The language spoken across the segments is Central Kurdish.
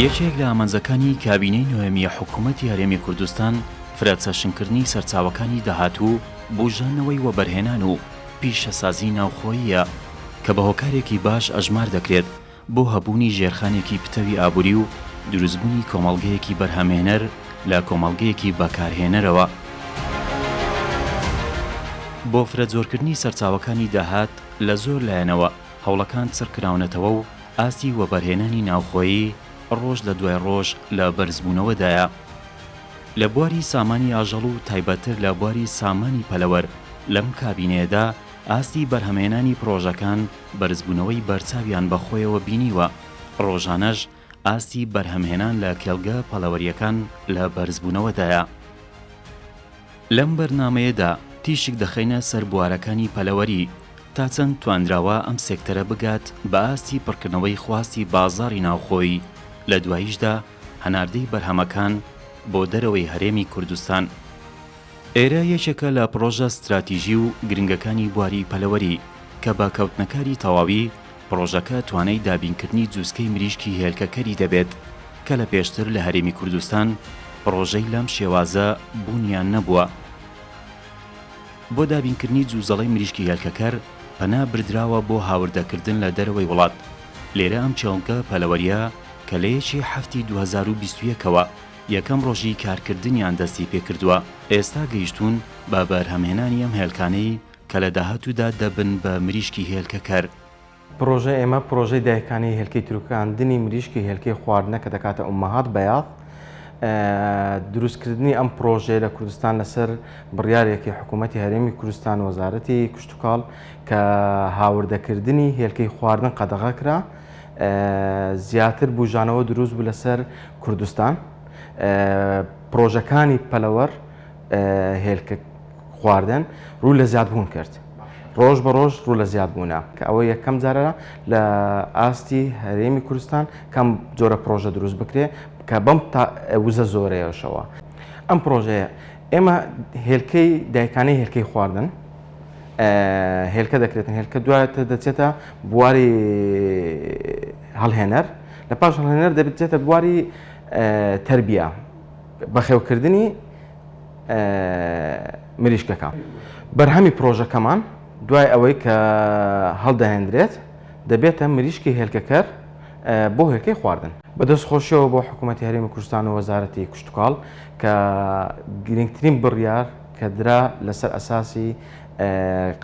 یەکێک لە ئامانجەکانی کابینەی نوێمیە حکوومەتی هەرێمی کوردستان فرەچەشنکردنی سەرچاوەکانی داهاتوو بۆژانەوەی وەبەرهێنان و پیشەسازی ناوخۆییە کە بە هۆکارێکی باش ئەژمار دەکرێت بۆ هەبوونی ژێرخانێکی پتەوی ئابووری و دروستبوونی کۆمەڵگەیەکی بەرهەمهێنەر لە کۆمەڵگەیەکی بەکارهێنەرەوە. بۆ فرەجۆرکردنی سەرچاوەکانی داهات لە زۆر لایەنەوە هەوڵەکان چڕکراونەتەوە و ئاستی وەبەرهێنانی ناوخۆیی ڕۆژ لە دوای ڕۆژ لە بەرزبوونەوەدایە. لە بواری سامانی ئاژەڵ و تایبەتتر لە بواری سامانی پەلەوەر لەم کابینەیەدا ئاستی بەرهەمهێنانی پرۆژەکان بەرزبوونەوەی بەرچاویان بەخۆیەوە بینیوە. ڕۆژانەش ئاستی بەرهەمهێنان لە کێڵگە پەلەوەریەکان لە بەرزبوونەوەدایە. لەم بەرنامەیەدا تیشک دەخەینە سەر بوارەکانی پەلەوەری تا چەند توانراوە ئەم سێکتەرە بگات بە ئاستی پڕکردنەوەی خواستی بازاڕی ناوخۆیی، لە دواییشدا هەناردەی بەرهەمەکان بۆ دەرەوەی هەرێمی کوردستان. ئێرە یەکێکە لە پرۆژە ستراتیژی و گرنگەکانی بواری پەلەوەری کە بە کەوتنەکاری تەواوی پرۆژەکە توانای دابینکردنی جووسکەی مریشکی هێلکەکەری دەبێت کە لە پێشتر لە هەرێمی کوردستان پرۆژەی لەم شێوازە بوونیان نەبووە. بۆ دابینکردنی جووزەڵەی مریشکی هێلکەکەر پەنا بردراوە بۆ هاوردەکردن لە دەرەوەی وڵات. لێرە ئەم چێڵگە پەلەوەریە کە لە یەکی هەفتی 2021ەوە یەکەم ڕۆژی کارکردنیان دەستی پێکردووە. ئێستا گەیشتون بە بەرهەمهێنانی ئەم هێلکانەی کە لە داهاتوودا دەبن بە مریشکی هێلکەکەر. پرۆژە ئێمە پرۆژەی دایکانی هێلکەی تروکاندنی مریشکی هێلکەی خواردنە کە دەکاتە ئومەهات بەیاض. دروستکردنی ئەم پرۆژەیە لە کوردستان لەسەر بڕیارێکی حکوومەتی هەرێمی کوردستان وەزارەتی کشتوکاڵ کە هاوردەکردنی هێلکەی خواردن قەدەغا کرا، زیاتر بوژانەوە دروست بوو لەسەر کوردستان. پرۆژەکانی پەلەوەر هێلکە خواردن ڕوو لە زیادبوون کرد، ڕۆژ بە ڕۆژ ڕوو لە زیادبوونە کە ئەوە یەکەم جارە لە ئاستی هەرێمی کوردستان کەم جۆرە پرۆژە دروست بکرێ کە بەم وزە زۆرەیەشەوە. ئەم پرۆژەیە ئێمە هێلکەی دایکانەی هێلکەی خواردن هێلکە دەکرێتن، هێلکە دوایێتە دەچێتە بواری هەڵهێنەر، لە پاش هەڵهێنەر دەبێتێتە بواری تەربیە بەخێوکردنی مریشکەکە. بەرهەمی پرۆژەکەمان دوای ئەوەی کە هەڵدەهێنرێت دەبێتە مریشکی هێلکەکەر بۆ هێلکەی خواردن. بەدەست خۆشیەوە بۆ حکوومەتی هەرێمی کوردستان و وەزارەتی کشتوکاڵ کە گرنگترین بڕیار کە درا لەسەر ئەساسی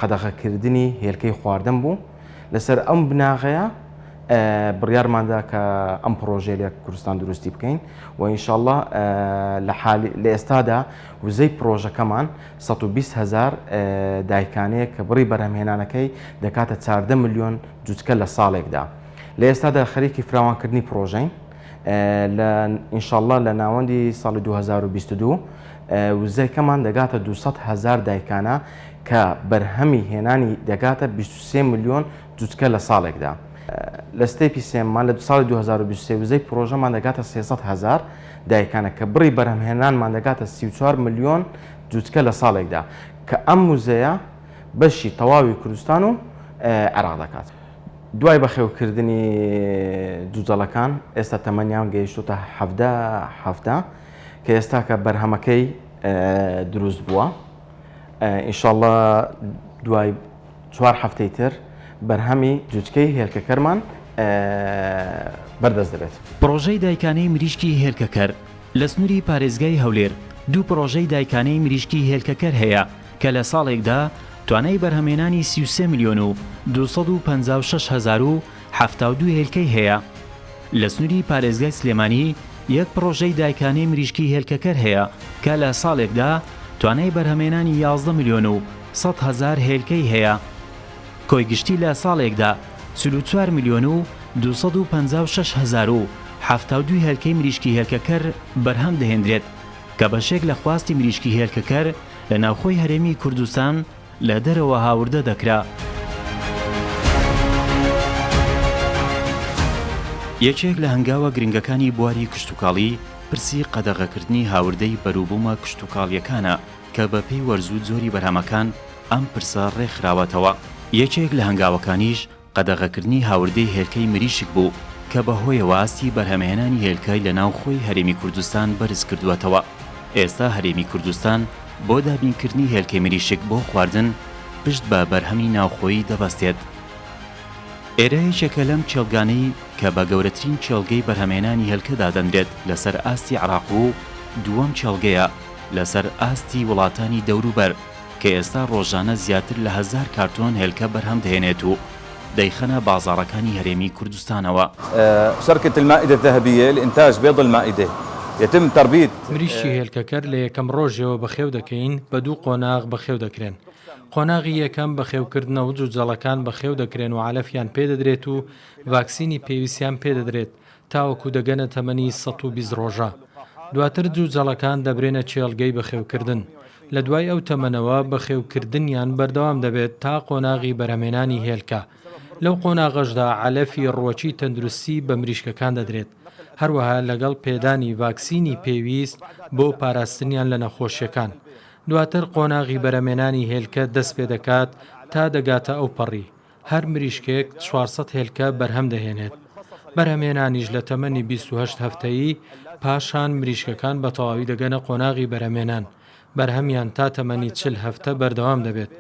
قەدەغەکردنی هێلکەی خواردن بوو. لەسەر ئەم بناغەیە بڕیارماندا کە ئەم پرۆژەیە لە کوردستان دروستی بکەین و ئینشاءڵڵا لە ئێستادا وزەی پرۆژەکەمان 120,000 دایکانەیە کە بڕی بەرهەمهێنانەکەی دەکاتە 14 ملیۆن جوچکە لە ساڵێکدا. لە ئێستادا خەریکی فراوانکردنی پرۆژەین. ئینشاءڵڵا لە ناوەندی ساڵی 2022 وزەیەکەمان دەگاتە 200,000 دایکانە کە بەرهەمی هێنانی دەگاتە 23 ملیۆن جوچکە لە ساڵێکدا. لە ستێپی سێممان لە ساڵی 2023 وزەی پرۆژەمان دەگاتە 300,000 دایکانە کە بڕی بەرهەمهێنانمان دەگاتە 34 ملیۆن جوچکە لە ساڵێکدا کە ئەم وزەیە بەشی تەواوی کوردستان و عێراق دەکات. دوای بەخێوکردنی جوجەڵەکان ئێستا تەمەنیان گەیشتوتە 17 کە ئێستا کە بەرهەمەکەی دروست بووە. ئینشاءڵڵا دوای 4 هەفتەی تر بەرهەمی جوچکەی هێلکەکەرمان بەردەست دەبێت. پرۆژەی دایکانەی مریشکی هێلکەکەر لە سنووری پارێزگای هەولێر دوو پرۆژەی دایکانەی مریشکی هێلکەکەر هەیە کە لە ساڵێکدا توانای بەرهەمهێنانی 33 ملیۆن و 256,072 هێلکەی هەیە. لە سنووری پارێزگای سلێمانی یەک پرۆژەی دایکانەی مریشکی هێلکەکەر هەیە کە لە ساڵێکدا توانای بەرهەمهێنانی 11 ملیۆن و 100,000 هێلکەی هەیە. کۆیگشتی لە ساڵێکدا 44 ملیۆن و 256,072 هێلکەی مریشکی هێلکەکەر بەرهەم دەهێنرێت کە بەشێک لە خواستی مریشکی هێلکەکەر لە ناوخۆی هەرێمی کوردستان لە دەرەوە هاوردە دەکرا. یەکێک لە هەنگاوە گرنگەکانی بواری کشتوکاڵی پرسی قەدەغەکردنی هاوردەی بەرووبوومە کشتوکاڵیەکانە کە بە پێی وەرزوو زۆری بەرهەمەکان ئەم پرسە ڕێکخراوەتەوە. یەکێک لە هەنگاوەکانیش قەدەغەکردنی هاوردەی هێلکەی مریشک بوو کە بەهۆیەوە ئاستی بەرهەمهێنانی هێلکای لە ناوخۆی هەرێمی کوردستان بەرز کردووەتەوە. ئێستا هەرێمی کوردستان بۆ دابینکردنی هێلکەی مریشک بۆ خواردن پشت بە بەرهەمی ناوخۆیی دەبەستێت. ئێرە یەکێکە لەم چێلگانەی کە بە گەورەترین چێلگەی بەرهەمهێنانی هێلکەدا دەنرێت لەسەر ئاستی عێراق و دووەم چێلگەیە لەسەر ئاستی وڵاتانی دەوروبەر کە ئێستا ڕۆژانە زیاتر لە 1000 کارتۆن هێلکە بەرهەم دەهێنێت و دەیخەنە بازاڕەکانی هەرێمی کوردستانەوە. شركة المائدة الذهبية لإنتاج بيض المائدة يتم تربية مریشکی هێلکەکەر لە یەکەم ڕۆژەوە بەخێو دەکەین بە دوو قۆناغ بەخێو دەکرێن. قۆناغی یەکەم بەخێوکردنە و جوجەڵەکان بەخێو دەکرێن و علەفیان پێدەدرێت و ڤاکسینی پێویستیان پێدەدرێت تاوەکو دەگەنە تەمەنی 120 ڕۆژە. دواتر جوجەڵەکان دەبرێنە چێلگەی بەخێوکردن. لە دوای ئەو تەمەنەوە بەخێوکردنیان بەردەوام دەبێت تا قۆناغی بەرهەمهێنانی هێلکە. لەو قۆناغەشدا علەفی ڕۆچی تەندروستی بە مریشکەکان دەدرێت. هەروەها لەگەڵ پێدانی ڤاکسینی پێویست بۆ پاراستنیان لە نەخۆشیەکان. دواتر قۆناغی بەرهەمهێنانی هێلکە دەست پێ دەکات تا دەگاتە ئەو پەڕی. هەر مریشکێک 400 هێلکە بەرهەم دەهێنێت. بەرهەمهێنانیش لە تەمەنی 28 هەفتەیی پاشان مریشکەکان بە تەواوی دەگەنە قۆناغی بەرهەمهێنان. بەرهەمیان تا تەمەنی 40 هەفتە بەردەوام دەبێت.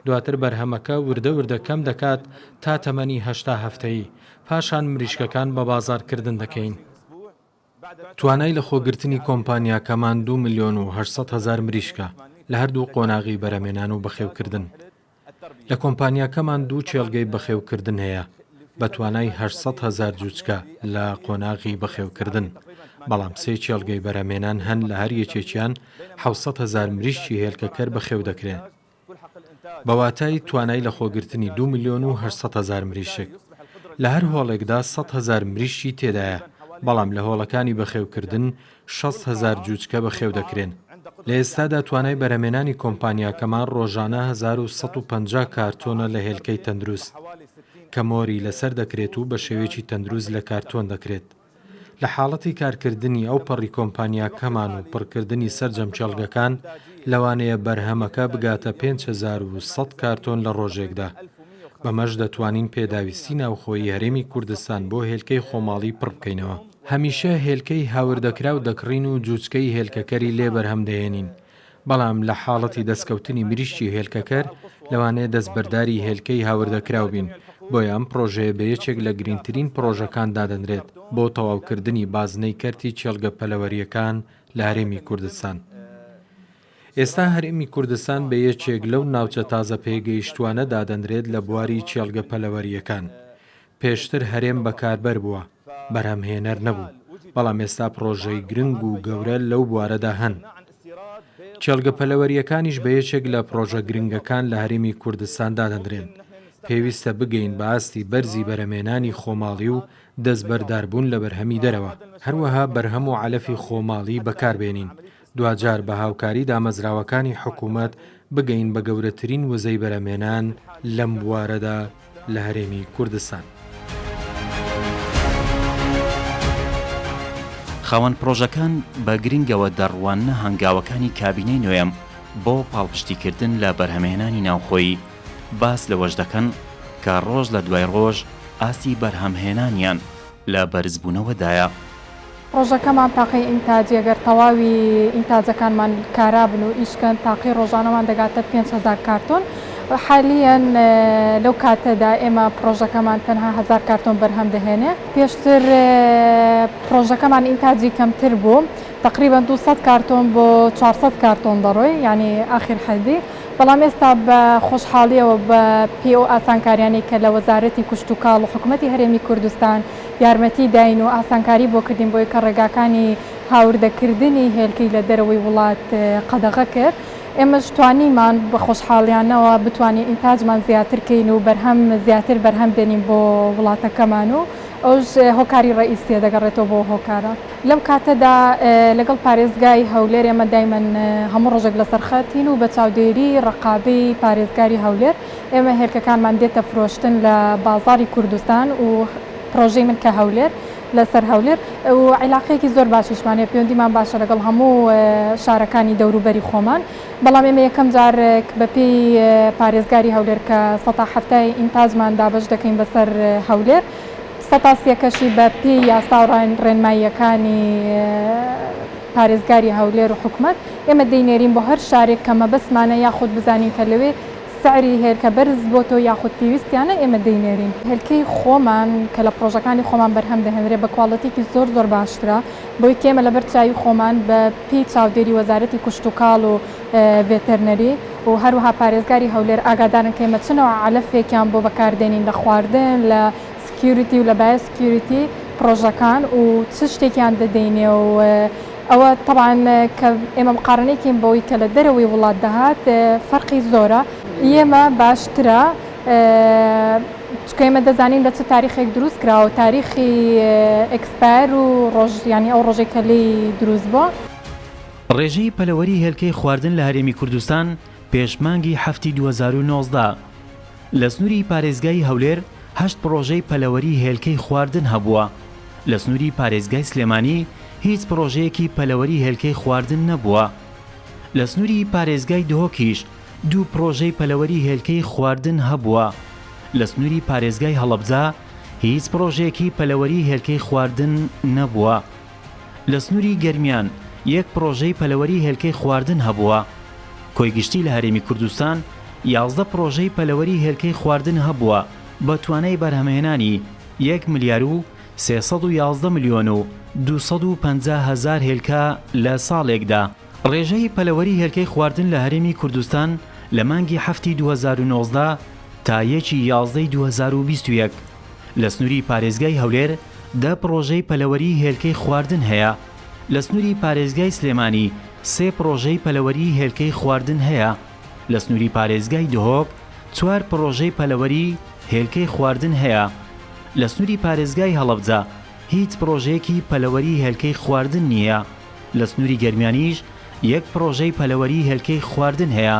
دواتر بەرهەمەکە وردە وردە کەم دەکات تا تەمەنی 80 هەفتەیی. پاشان مریشکەکان بە بازارکردن دەکەین. توانای لە خۆگرتنی کۆمپانیاکەمان 2,800,000 مریشکە لە هەردوو قۆناغی بەرهەمهێنان و بەخێوکردن. لە کۆمپانیاکەمان دوو چێلگەی بەخێوکردن هەیە بە توانای 800,000 جوچکە لە قۆناغی بەخێوکردن. بەڵام سێ چێلگەی بەرهەمهێنان هەن لە هەر یەکێکیان 700,000 مریشکی هێلکەکەر بەخێو دەکرێن. بەواتای توانای لە خۆگرتنی 2,800,000 مریشک. لە هەر هۆڵێکدا 100,000 مریشکی تێدایە. بەڵام لە هۆڵەکانی بەخێوکردن 60,000 جوچکە بەخێو دەکرێن. لە ئێستادا توانای بەرهەمهێنانی کۆمپانیاکەمان ڕۆژانە 1150 کارتۆنە لە هێلکەی تەندروست کە مۆری لەسەر دەکرێت و بە شێوەیەکی تەندروست لە کارتۆن دەکرێت. لە حاڵەتی کارکردنی ئەو پەڕی کۆمپانیاکەمان و پڕکردنی سەرجەم چێلگەکان لەوانەیە بەرهەمەکە بگاتە 5100 کارتۆن لە ڕۆژێکدا. بەمەش دەتوانین پێداویستی ناوخۆیی هەرێمی کوردستان بۆ هێلکەی خۆماڵی پڕ بکەینەوە. هەمیشە هێلکەی هاوردەکرا و دەکڕین و جوچکەی هێلکەکەری لێ بەرهەم دەهێنین. بەڵام لە حاڵەتی دەستکەوتنی مریشکی هێلکەکەر لەوانەیە دەستبەرداری هێلکەی هاوردەکراو بین. بۆیە ئەم پرۆژەیە بە یەکێک لە گرنگترین پرۆژەکان دادەنرێت بۆ تەواوکردنی بازنەی کەرتی چێلگە پەلەوەریەکان لە هەرێمی کوردستان. ئێستا هەرێمی کوردستان بە یەکێک لەو ناوچە تازە پێگەیشتوانە دادەنرێت لە بواری چێلگە پەلەوەریەکان. پێشتر هەرێم بەکاربەر بووە، بەرهەمهێنەر نەبوو. بەڵام ئێستا پرۆژەی گرنگ و گەورە لەو بوارەدا هەن. چێلگە پەلەوەریەکانیش بە یەکێک لە پرۆژە گرنگەکان لە هەرێمی کوردستان دادەنرێن. پێویستە بگەین بە ئاستی بەرزی بەرهەمهێنانی خۆماڵی و دەستبەرداربوون لە بەرهەمی دەرەوە. هەروەها بەرهەم و علەفی خۆماڵی بەکاربێنین. دوجار بە هاوکاری دامەزراوەکانی حکوومەت بگەین بە گەورەترین وزەی بەرهەمهێنان لەم بوارەدا لە هەرێمی کوردستان. خاوەن پرۆژەکان بە گرنگەوە دەڕوانە هەنگاوەکانی کابینەی نوێم بۆ پاڵپشتیکردن لە بەرهەمهێنانی ناوخۆیی باس لەوەش دەکەن کە ڕۆژ لە دوای ڕۆژ ئاسی بەرهەمهێنانیان لە بەرزبوونەوەدایە. ڕۆژەکەمان تاقی ئینتاجی ئەگەر تەواوی ئینتاجەکانمان کارابن و ئیشکەن تاقی ڕۆژانەمان دەگاتە 5,000 کارتۆن. حالیان لەو کاتەدا ئێمە پرۆژەکەمان تەنها 1000 کارتۆن بەرهەم دەهێنێ. پێشتر پرۆژەکەمان ئینتاجی کەمتر بوو، تقریبا 200 کارتۆن بۆ 400 کارتۆن دەڕۆی، یعنی ئاخر حەدی. بەڵام ئێستا بە خۆشحاڵیەوە بە پێ و ئاسانکاریانی کە لە وەزارەتی کشت و کاڵ و حکوومەتی هەرێمی کوردستان یارمەتی داین و ئاسانکاری بۆ کردین بۆی کە ڕێگاکانی هاوردەکردنی هێلکەی لە دەرەوەی وڵات قەدەغە کرد. ئێمەش توانیمان بە خۆشحاڵیانەوە بتوانین ئینتاجمان زیاترکەین و بەرهەم زیاتر بەرهەم بێنین بۆ وڵاتەکەمان و ئەوش هۆکاری ڕئیسیە دەگەڕێتەوە بۆ هۆکارە. لەم کاتەدا لەگەڵ پارێزگای هەولێر ئێمە دایمەن هەموو ڕۆژێک لەسەر خەتین و بە چاودێری ڕقابەی پارێزگاری هەولێر ئێمە هێلکەکانمان دێتە فرۆشتن لە بازاری کوردستان و پرۆژەی من کە هەولێر لەسەر هەولێر و عیلاقەیەکی زۆر باشیشمانەیە، پەیوەندیمان باشە لەگەڵ هەموو شارەکانی دەوروبەری خۆمان. بەڵام ئێمە یەکەم جار بەپێی پارێزگاری هەولێر کە 170 ئینتاجمان دابش دەکەین بەسەر هەولێر، سەتاسیەکەشی بە پێی یاسا و ڕێنماییەکانی پارێزگاری هەولێر و حکوومەت ئێمە دەینێرین بۆ هەر شارێک کە مەبەستمانە یاخود بزانین کە لەوێ سعری هێلکە بەرز بۆ تۆ یاخود پێویستیانە ئێمە دەینێرین. هێلکەی خۆمان کە لە پرۆژەکانی خۆمان بەرهەم دەهێنرێت بە کواڵەتێکی زۆر باشترە، بۆی کێمە لەبەر چاوی خۆمان بە پێی چاودێری وەزارەتی کوشت و کاڵ و ڤێتەرنەری و هەروەها پارێزگاری هەولێر ئاگادارن کە ئێمە چنەوە عەلەفێکیان بۆ بەکاردێنین لە خواردن، لە سکیوریتی و لە بایۆ سکیوریتی پرۆژەکان و چ شتێکیان دەدەینێ و ئەوە طبعاً کە ئێمە مقارنەیەکین بەوەی کە لە دەرەوەی وڵات دەهات فەرقی زۆرە. ئێمە باشترە چکە ئێمە دەزانین لە چ تاریخێک دروست کراوە، تاریخی ئەکسپایر و ڕۆژیانی ئەو ڕۆژێک کە لێی دروست بووە. ڕێژەی پەلەوەری هێلکەی خواردن لە هەرێمی کوردستان پێشمانگی هەفتی 2019 لە سنووری پارێزگای هەولێر 8 پرۆژەی پەلەوەری هێلکەی خواردن هەبووە. لە سنووری پارێزگای سلێمانی هیچ پرۆژەیەکی پەلەوەری هێلکەی خواردن نەبووە. لە سنووری پارێزگای دهۆکیش 2 پرۆژەی پەلەوەری هێلکەی خواردن هەبووە. لە سنووری پارێزگای هەڵەبجە هیچ پرۆژەیەکی پەلەوەری هێلکەی خواردن نەبووە. لە سنووری گەرمیان 1 پرۆژەی پەلەوەری هێلکەی خواردن هەبووە. کۆیگشتی لە هەرێمی کوردستان 11 پرۆژەی پەلەوەری هێلکەی خواردن هەبووە بە توانای بەرهەمهێنانی 1 ملیار و 311 ملیۆن و 250 هزار هێلکە لە ساڵێکدا. ڕێژەی پەلەوەری هێلکەی خواردن لە هەرێمی کوردستان لە مانگی هەفتی 2019 تا 1/11 2021 لە سنووری پارێزگای هەولێر 10 پرۆژەی پەلەوەری هێلکەی خواردن هەیە. لە سنووری پارێزگای سلێمانی 3 پرۆژەی پەلەوەری هێلکەی خواردن هەیە. لە سنووری پارێزگای دهۆک 4 پرۆژەی پەلەوەری هێلکەی خواردن هەیە. لە سنووری پارێزگای هەڵەبجە هیچ پرۆژەیەکی پەلەوەری هێلکەی خواردن نییە. لە سنووری گەرمیانیش 1 پرۆژەی پەلەوەری هێلکەی خواردن هەیە.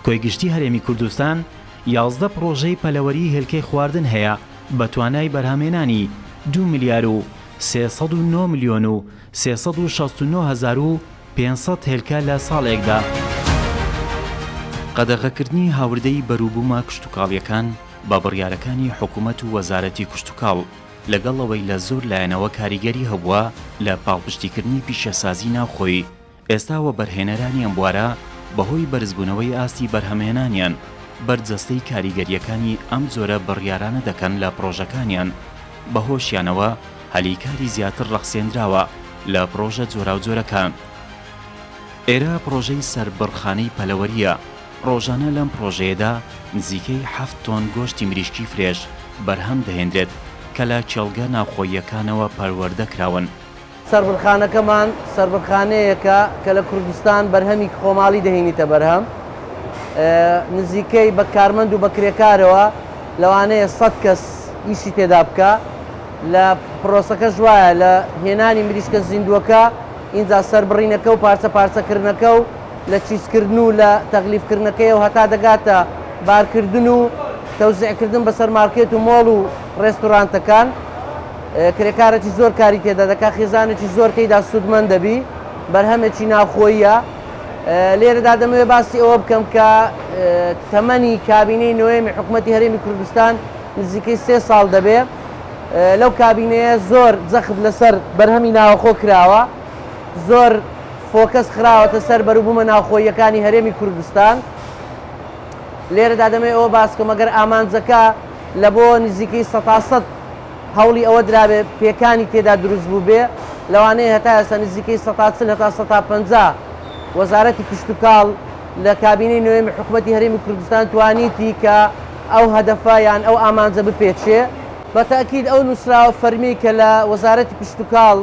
کۆیگشتی هەرێمی کوردستان 11 پرۆژەی پەلەوەری هێلکەی خواردن هەیە بە توانای بەرهەمهێنانی 2 ملیار و 309 ملیۆن و 369 هزار و 500 هێلکە لە ساڵێکدا. قەدەغەکردنی هاوردەی بەرووبوومە کشتتوکاڵیەکان بە بڕیارەکانی حکوومەت و وەزارەتی کشتتوکاڵ لەگەڵەوەی لە زۆر لایەنەوە کاریگەری هەبووە لە پاڵپشتیکردنی پیشەسازی ناوخۆیی. ئێستاوە بەرهێنەرانی ئەم بوارە بەهۆی بەرزبوونەوەی ئاستی بەرهەمهێنانیان بەرجەستەی کاریگەریەکانی ئەم جۆرە بڕیارانە دەکەن لە پرۆژەکانیان. بەهۆشیانەوە هەلیکاری زیاتر ڕەخسێنراوە لە پرۆژە جۆرا و جۆرەکان. ئێرە پرۆژەی سەربڕخانەی پەلەوەریە. ڕۆژانە لەم پرۆژەیەدا نزیکەی 7 تۆن گۆشتی مریشکی فرێش بەرهەم دەهێنرێت کە لە چێڵگە ناوخۆییەکانەوە پەروەردەکراون. سەربڕخانەکەمان سەربڕخانەیەکە کە لە کوردستان بەرهەمی خۆماڵی دەهێنیتە بەرهەم. نزیکەی بە کارمەند و بەکرێکارەوە لەوانەیە 100 کەس ئیشی تێدا بکە. لە پرۆسەکە ژوایە لە هێنانی مریشکە زیندووەکە ئینجا سەربڕینەکە و پارچە پارچەکردنەکە و لە چیزکردن و لە تەغلیفکردنەکەی و هەتا دەگاتە بارکردن و تەوزیعکردن بەسەر مارکێت و مۆڵ و ڕێستورانتەکان. کرێکارێکی زۆر کاری تێدا دەکات، خێزانێکی زۆر تێیدا سوودمەند دەبی، بەرهەمێکی ناوخۆییە. لێرەدا دەمەوێت باسی ئەوە بکەم کە تەمەنی کابینەی نوێمی حکوومەتی هەرێمی کوردستان نزیکەی 3 ساڵ دەبێت. لەو کابینەیە زۆر جەخت لەسەر بەرهەمی ناوخۆ کراوە، زۆر فۆکەس خراوەتە سەر بەرووبوومە ناوخۆییەکانی هەرێمی کوردستان. لێرەدا دەمەوێت ئەوە باس بکەم ئەگەر ئامانجەکە لە بۆ نزیکەی 100 هەوڵی ئەوە درابێ پێکانی تێدا دروست بوو بێ، لەوانەیە هەتا ئێستا نزیکەی 140 هەتا 150 وەزارەتی کشتتوکاڵ لە کابینەی نوێمی حکوومەتی هەرێمی کوردستان توانیتی کە ئەو هەدەفە یان ئەو ئامانجە بپێچێ. بە تاکید ئەو نووسراوە فەرمی کە لە وەزارەتی کشتتوکاڵ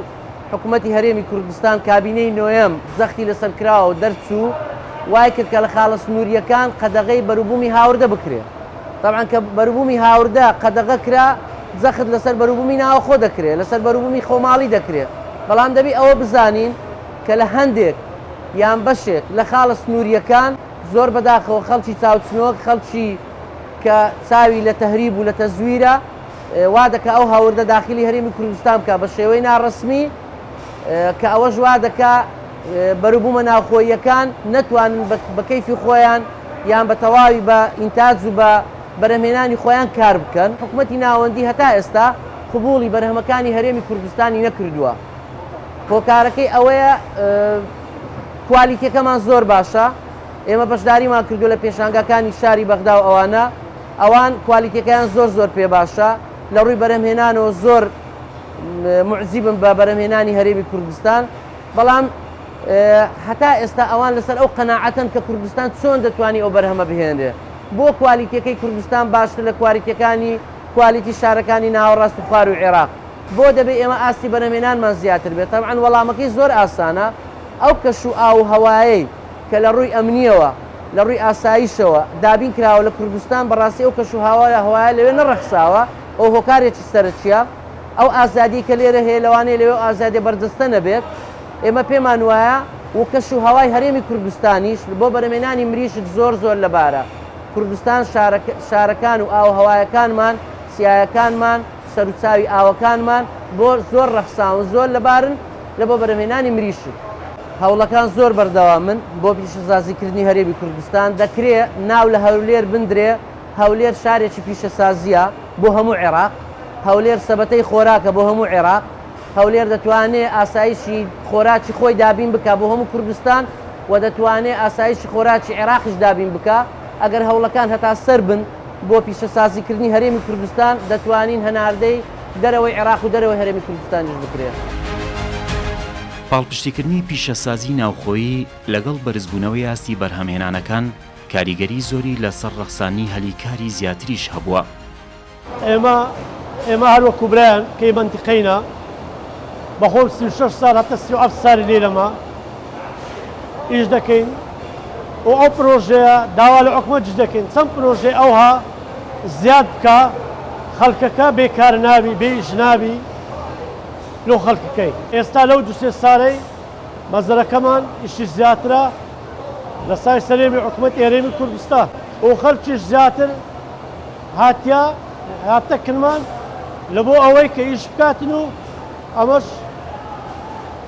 حکوومەتی هەرێمی کوردستان کابینەی نوێم زەختی لەسەر کراوە و دەرچوو وای کرد کە لە خاڵە سنووریەکان قەدەغەی بەرووبوومی هاوردە بکرێت. طبعاً کە بەرووبوومی هاوردە قەدەغە کرا زەخت لەسەر بەرووبوومی ناوخۆ دەکرێت، لەسەر بەرووبوومی خۆماڵی دەکرێت. بەڵام دەبی ئەوە بزانین کە لە هەندێک یان بەشێک لە خاڵە سنووریەکان زۆر بەداخەوە خەڵکی چاوچنۆک، خەڵکی کە چاوی لە تەهریب و لە تەزویرە وا دەکە ئەو هاوردە داخلی هەرێمی کوردستان بکە بە شێوەی ناڕەسمی کە ئەوە ژوا دەکا بەرووبوومە ناوخۆییەکان نەتوانن بە کەیفی خۆیان یان بە تەواوی بە ئینتاج و بە بەرهەمهێنانی خۆیان کار بکەن. حکوومەتی ناوەندی هەتا ئێستا قبوڵی بەرهەمەکانی هەرێمی کوردستانی نەکردووە. هۆکارەکەی ئەوەیە کوالیتیەکەمان زۆر باشە. ئێمە بەشداریمان کردو لە پێشانگەکانی شاری بەغدا و ئەوان کوالیتیەکەیان زۆر پێ باشە لە ڕووی بەرهەمهێنانەوە زۆر معجزیبن بە بەرهەمهێنانی هەرێمی کوردستان. بەڵام هەتا ئێستا ئەوان لەسەر ئەو قەناعەتن کە کوردستان چۆن دەتوانێت ئەو بەرهەمە بهێنرێ. بۆ کوالیتیەکەی کوردستان باشتر لە کوالیتی شارەکانی ناوەڕاست و خوار و عێراق. بۆ دەبێت ئێمە ئاستی بەرهەمهێنانمان زیاتر بێت. تەبعەن وەڵامەکەی زۆر ئاسانە. ئەو کەش و ئاو هەوایەی کە لە ڕووی ئەمنیەوە لە ڕووی ئاسایشەوە دابین کراوە لە کوردستان بەڕاستی ئەو کەش و هەوایە لەوێ نەڕەخساوە. ئەو هۆکارێکی سەرچیە. ئەو ئازادی کە لێرە هەیە لەوانەیە لەوێ ئازادی بەردەستە نەبێت. ئێمە پێمان وایە و کەش و هەوای هەرێمی کوردستانیش بۆ بەرهەمهێنانی مریشت زۆر لەبارە. کوردستان شارەکان و ئاو هەوایەکانمان سیایەکانمان سەرچاوی ئاوەکانمان بۆ زۆر ڕەخساون زۆر لەبارن لە بۆ بەرهەمهێنانی مریشت. هەوڵەکان زۆر بەردەوامن بۆ پیشەسازیکردنی هەرێمی کوردستان. دەکرێت ناو لە هەولێر بندرێ. هەولێر شارێکی پیشەسازیە بۆ هەموو عێراق. هەولێر سەبەتەی خۆراکە بۆ هەموو عێراق. هەولێر دەتوانێت ئاسایشی خۆراکی خۆی دابین بکە بۆ هەموو کوردستان و دەتوانێت ئاسایشی خۆراکی عێراقیش دابین بکە. ئەگەر هەوڵەکان هەتا سەر بن بۆ پیشەسازیکردنی هەرێمی کوردستان دەتوانین هەناردەی دەرەوەی عێراق و دەرەوەی هەرێمی کوردستانیش بکرێت. پاڵپشتیکردنی پیشەسازی ناوخۆیی لەگەڵ بەرزبوونەوەی ئاستی بەرهەمهێنانەکان کاریگەری زۆری لەسەر ڕەخسانی هەلیکاری زیاتریش هەبووە. ئێمە هەروەکو برایان کەی منتیقەینە بەخۆم 36 سال هەتا 37 ساڵی لێرەمە ئیش دەکەین و ئەو پرۆژەیە داوا لە حکومەتش دەکەین چەند پرۆژێ ئەوها زیاد بکە خەڵکەکە بێکار نابی بێئیش نابی لەو خەڵکەکەی. ئێستا لەو دوسێ ساڵەی مەزەرەکەمان ئیشی زیاترە لە سای سەرێمی حکومەتی هەرێمی کوردستان و خەڵکیش زیاتر هاتە کنمان لە بۆ ئەوەی کە ئیش بکاتن و ئەمەش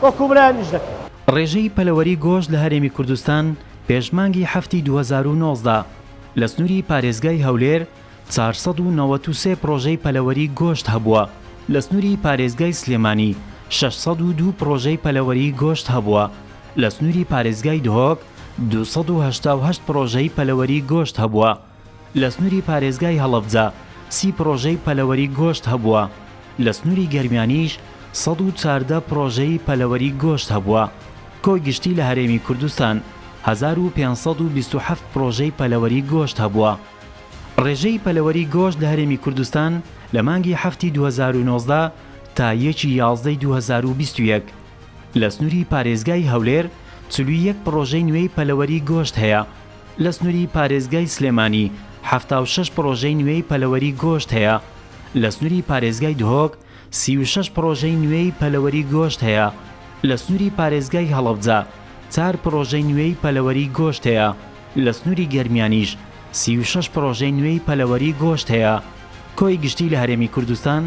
وەکو برایان ئیش دەکەن. ڕێژەی پەلەوەری گۆشت لە هەرێمی کوردستان پێشمانگی هەفتی 2019 لە سنووری پارێزگای هەولێر 493 پرۆژەی پەلەوەری گۆشت هەبووە. لە سنووری پارێزگای سلێمانی 602 پرۆژەی پەلەوەری گۆشت هەبووە. لە سنووری پارێزگای دهۆک 288 پرۆژەی پەلەوەری گۆشت هەبووە. لە سنووری پارێزگای هەڵەبجە 30 پرۆژەی پەلەوەری گۆشت هەبووە. لە سنووری گەرمیانیش 114 پرۆژەی پەلەوەری گۆشت هەبووە. کۆی گشتی لە هەرێمی کوردستان 1527 پرۆژەی پەلەوەری گۆشت هەبووە. ڕێژەی پەلەوەری گۆشت لە هەرێمی کوردستان لە مانگی هەفتی 2019 تا 1/11/2021 لە سنووری پارێزگای هەولێر 41 پرۆژەی نوێی پەلەوەری گۆشت هەیە. لە سنووری پارێزگای سلێمانی 76 پرۆژەی نوێی پەلەوەری گۆشت هەیە. لە سنووری پارێزگای دهۆک 36 پرۆژەی نوێی پەلەوەری گۆشت هەیە. لە سنووری پارێزگای هەڵەبجە 4 پرۆژەی نوێی پەلەوەری گۆشت هەیە. لە سنووری گەرمیانیش 36 پرۆژەی نوێی پەلەوەری گۆشت هەیە. کۆی گشتی لە هەرێمی کوردستان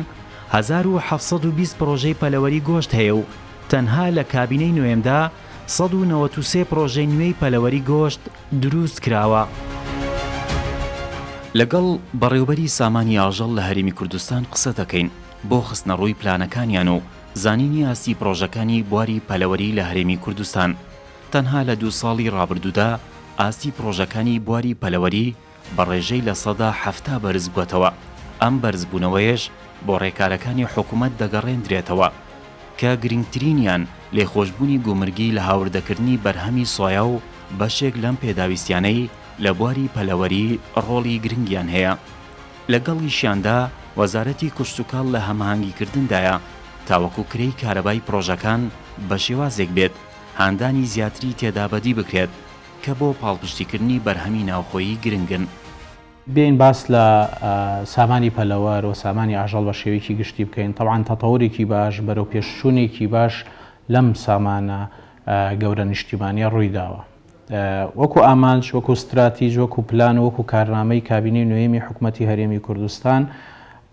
1720 پرۆژەی پەلەوەری گۆشت هەیە و تەنها لە کابینەی نوێمدا 193 پرۆژەی نوێی پەلەوەری گۆشت دروست کراوە. لەگەڵ بەڕێوەبەری سامانی ئاژەڵ لە هەرێمی کوردستان قسە دەکەین بۆ خستنە ڕووی پلانەکانیان و زانینی ئاستی پرۆژەکانی بواری پەلەوەری لە هەرێمی کوردستان. تەنها لە 2 ساڵی ڕابردوودا ئاستی پرۆژەکانی بواری پەلەوەری بە ڕێژەی لە 70 بەرز بووەتەوە. ئەم بەرزبوونەوەیش بۆ ڕێکارەکانی حکوومەت دەگەڕێندرێتەوە کە گرنگترینیان لێخۆشبوونی گومرگی لە هاوردەکردنی بەرهەمی سۆیا و بەشێک لەم پێداویستیانەی لە بواری پەلەوەری ڕۆڵی گرنگیان هەیە. لەگەڵیشیاندا وەزارەتی کشتوکاڵ لە هەماهەنگیکردندایە تاوەکو کرێی کارەبای پرۆژەکان بە شێوازێک بێت هاندانی زیاتری تێدا بەدی بکرێت کە بۆ پاڵپشتیکردنی بەرهەمی ناوخۆیی گرنگن. بین باس لە سامانی پەلەوەر و سامانی ئاژەڵ بە شێوەیەکی گشتی بکەین. طبعاً تەتەوڕێکی باش بەرەو پێشچوونێکی باش لەم سامانە گەورە نیشتیمانیە ڕوویداوە. وەکو ئامانج، وەکو استراتیژ، وەکو پلان و وەکو کارنامەی کابینەی نوێمی حکوومەتی هەرێمی کوردستان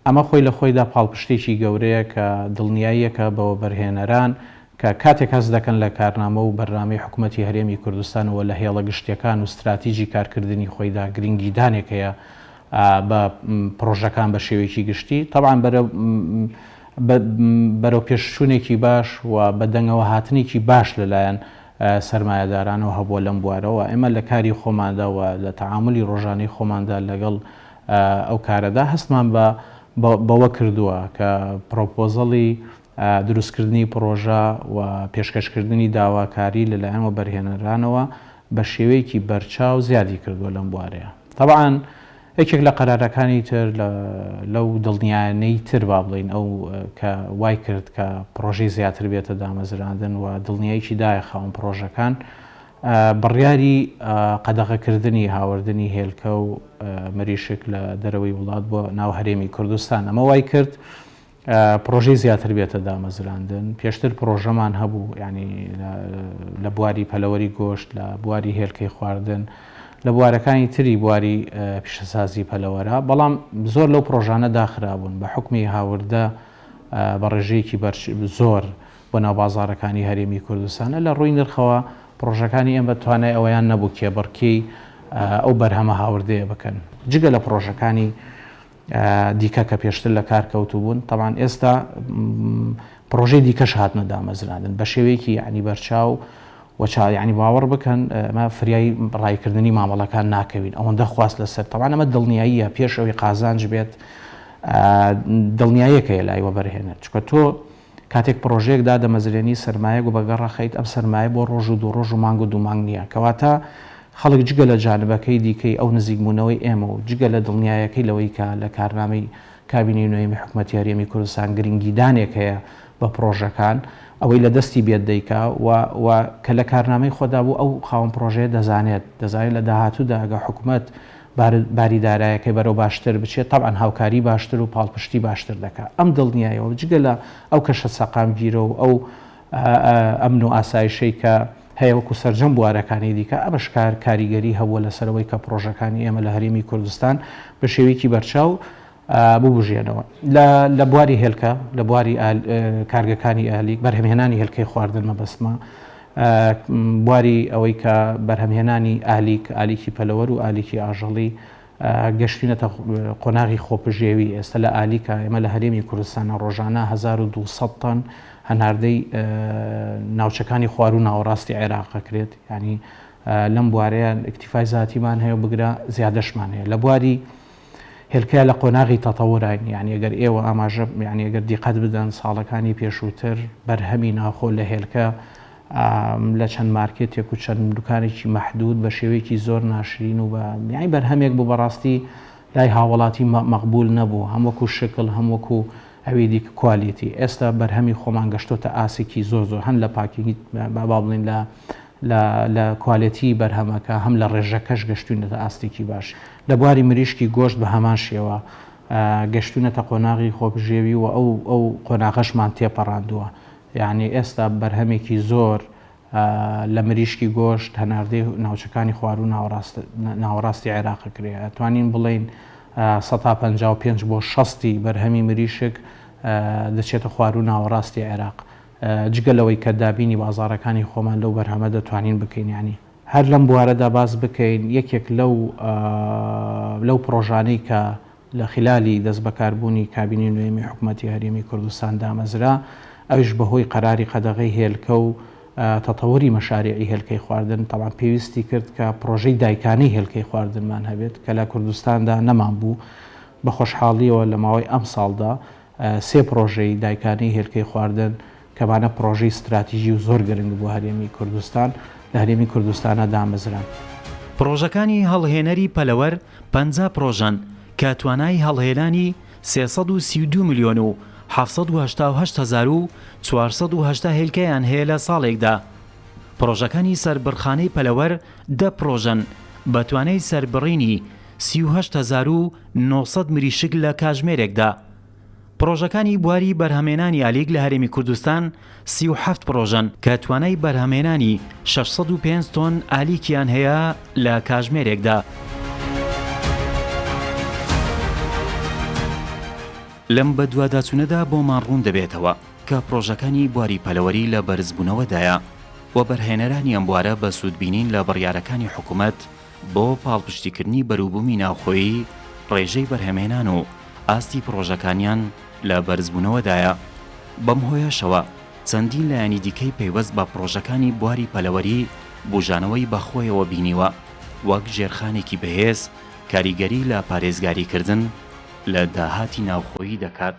ئەمە خۆی لە خۆیدا پاڵپشتێکی گەورەیە کە دڵنیاییەکە بەوە بەرهێنەران کە کاتێک هەست دەکەن لە کارنامە و بەرنامەی حکوومەتی هەرێمی کوردستان و لە هێڵە گشتیەکان و استراتیژی کارکردنی خۆیدا گرنگی دانێک هەیە بە پرۆژەکان بە شێوەیەکی گشتی. طبعاً بەرە بەرەو پێشچوونێکی باش و بە دەنگەوە هاتنێکی باش لەلایەن سەرمایەدارانەوە هەبووە لەم بوارەوە. ئێمە لە کاری خۆمانداوە لە تەعاملی ڕۆژانەی خۆماندا لەگەڵ ئەو کارەدا هەستمان بەوە کردووە کە پرۆپۆزەڵی دروستکردنی پرۆژە و پێشکەشکردنی داواکاری لەلایەن وەبەرهێنەرانەوە بە شێوەیەکی بەرچاو زیادی کردووە لەم بوارەیە. طبعاً یەکێک لە قەرارەکانی تر لەو دڵنیایانەی تر با بڵین ئەو کە وای کرد کە پرۆژەی زیاتر بێتە دامەزراندن و دڵنیاییکی دایە خاوەن پرۆژەکان بڕیاری قەدەغەکردنی هاوردنی هێلکە و مریشک لە دەرەوەی وڵات بۆ ناو هەرێمی کوردستان ئەمە وای کرد پرۆژەی زیاتر بێتە دامەزراندن. پێشتر پرۆژەمان هەبوو ینی لە بواری پەلەوەری گۆشت، لە بواری هێلکەی خواردن، لە بوارەکانی تری بواری پیشەسازی پەلەوەرە، بەڵام زۆر لەو پرۆژانە داخرابوون بە حکمی هاوردە بە ڕێژەیەکی زۆر بۆ ناو بازاڕەکانی هەرێمی کوردستانە. لە ڕووی نرخەوە پرۆژەکانی ئێمە توانای ئەوەیان نەبوو کێبڕکەی ئەو بەرهەمە هاوردەیە بکەن جگە لە پرۆژەکانی دیکە کە پێشتر لە کار کەوتو بوون. طبعاً ئێستا پرۆژەی دیکەش هاتنە دامەزراندن بە شێوەیەکی یعنی بەرچاو ینی باوەڕ بکەن ئەمە فریای ڕایکردنی مامەڵەکان ناکەوین ئەوەندە خواست لەسەر. طبعاً ئەمە دڵنیاییە پێش ئەوەی قازانج بێت دڵنیاییەکەیە لای وەبەرهێنەر، چکە تۆ کاتێک پرۆژەیەک دادەمەزرێنی سەرمایە و بەگەڕەخەیت ئەم سەرمایە بۆ ڕۆژ و دوو ڕۆژ و مانگ و دوو مانگ نییە، کەواتە خەڵک جگە لە جانبەکەی دیکەی ئەو نزیکبوونەوەی ئێمە و جگە لە دڵنیایەکەی لەوەی کە لە کارنامەی کابینەی نوێمی حکوومەتی هەرێمی کوردستان گرنگیدانێک هەیە بە پرۆژەکان ئەوەی لە دەستی بێت دەیکا و کە لە کارنامەی خۆدا بوو ئەو خاوەن پرۆژەیە دەزانێت لە داهاتوودا ئەگە حکوومەت باری دارایەکەی بەرەو باشتر بچێت طبعاً هاوکاری باشتر و پاڵپشتی باشتر دەکات. ئەم دڵنیایەوە جگە لە ئەو کەشە سەقامگیرە و ئەو ئەمن و ئاسایشەی کە هەیە وەکو سەرجەم بوارەکانی دیکە ئەمەش کاریگەری هەبووە لەسەرەوەی کە پرۆژەکانی ئێمە لە هەرێمی کوردستان بە شێوەیەکی بەرچاو ببژێنەوە. لە بواری هێلکە، لە بواری کارگەکانی ئالیک بەرهەمهێنانی هێلکەی خواردن مەبەستمە، بواری ئەوەی کە بەرهەمهێنانی ئالیکی پەلەوەر و ئالیکی ئاژەڵی گەشتینەتە قۆناغی خۆپژێوی. ئێستا لە ئالیکە ئێمە لە هەرێمی کوردستانە ڕۆژانە 1200 تن هەناردەی ناوچەکانی خوار و ناوەڕاستی عێراقەکرێت، ینی لەم بوارەیە ئیکتیفای زیاتیمان هەیە و بگرە زیادەشمان هەیە. لە بواری هێلکەیە لە قۆناغی تەتەوەراین، ینی ئەگەر ئێوە ئاماژە ینی ئەگەر دیقەت بدەن ساڵەکانی پێشووتر بەرهەمی ناخۆ لە هێلکە لە چەند مارکێتێک و چەند دوکانێکی مەحدود بە شێوەیەکی زۆر ناشرین و ینی بەرهەمێک بوو بەڕاستی لای هاوڵاتی مەقبول نەبوو، هەم وەکو شکل هەم وەکو ئەوێ دیکە کوالیتی. ئێستا بەرهەمی خۆمان گەشتۆتە ئاسێکی زۆر هەن لە پاکی با بڵین لە کوالیتی بەرهەمەکە هەم لە ڕێژەکەش گەشتوونەتە ئاستێکی باش. لە بواری مریشکی گۆشت بە هەمان شێوە گەشتوونەتە قۆناغی خۆپژێوی و ئەو قۆناغەشمان تێپەڕاندووە. یعنی ئێستا بەرهەمێکی زۆر لە مریشکی گۆشت هەناردەی ناوچەکانی خوار و ناوەڕاستی عێراقەکرێ. توانین بڵین 155 بۆ 60 بەرهەمی مریشک دەچێتە خوار و ناوەڕاستی عێراق. جگە لەوەی کە دابینی بازاڕەکانی خۆمان لەو بەرهەمە دەتوانین بکەین. ینی هەر لەم بوارەدا باز بکەین یەکێک لەو پرۆژانەی کە لە خلالی دەست بەکاربوونی کابینەی نوێمی حکوومەتی هەرێمی کوردستان دامەزرا ئەوش بەهۆی قەراری قەدەغەی هێلکە و تەتەوەری مەشاریعی هێلکەی خواردن طبعاً پێویستی کرد کە پرۆژەی دایکانەی هێلکەی خواردنمان هەبێت کە لە کوردستاندا نەمان بوو. بە خۆشحاڵیەوە لە ماوەی ئەم ساڵدا 3 پرۆژەی دایکانەی هێلکەی خواردن کەمانە پرۆژەی استراتیژی و زۆر گرنگ بۆ هەرێمی کوردستان لە هەرێمی کوردستانە دامەزران. پرۆژەکانی هەڵهێنەری پەلەوەر 50 پرۆژەن کە توانای هەڵهێنانی 332 میلیۆن و 788,480 هێلکەیان هەیە لە ساڵێکدا. پرۆژەکانی سەربڕخانەی پەلەوەر 10 پرۆژەن بە توانای سەربڕینی 38,900 مریشک لە کاتژمێرێکدا. پرۆژەکانی بواری بەرهەمهێنانی ئالیک لە هەرێمی کوردستان 37 پرۆژەن کە توانای بەرهەمهێنانی 605 تۆن ئالیکیان هەیە لە کاتژمێرێکدا. لەم بە دوواداچوونەدا بۆمان ڕوون دەبێتەوە کە پرۆژەکانی بواری پەلەوەری لە بەرزبوونەوەدایە و بەرهێنەرانی ئەم بوارە بە سوودبینین لە بڕیارەکانی حکوومەت بۆ پاڵپشتیکردنی بەرووبوومی ناوخۆیی ڕێژەی بەرهەمهێنان و ئاستی پرۆژەکانیان لە بەرزبوونەوەدایە. بەم هۆیەشەوە چەندین لایەنی دیکەی پەیوەست بە پرۆژەکانی بواری پەلەوەری بوژانەوەی بەخۆیەوە بینیوە، وەک ژێرخانێکی بەهێز کاریگەری لە پارێزگاریکردن لە داهاتی ناوخۆیی دەکات.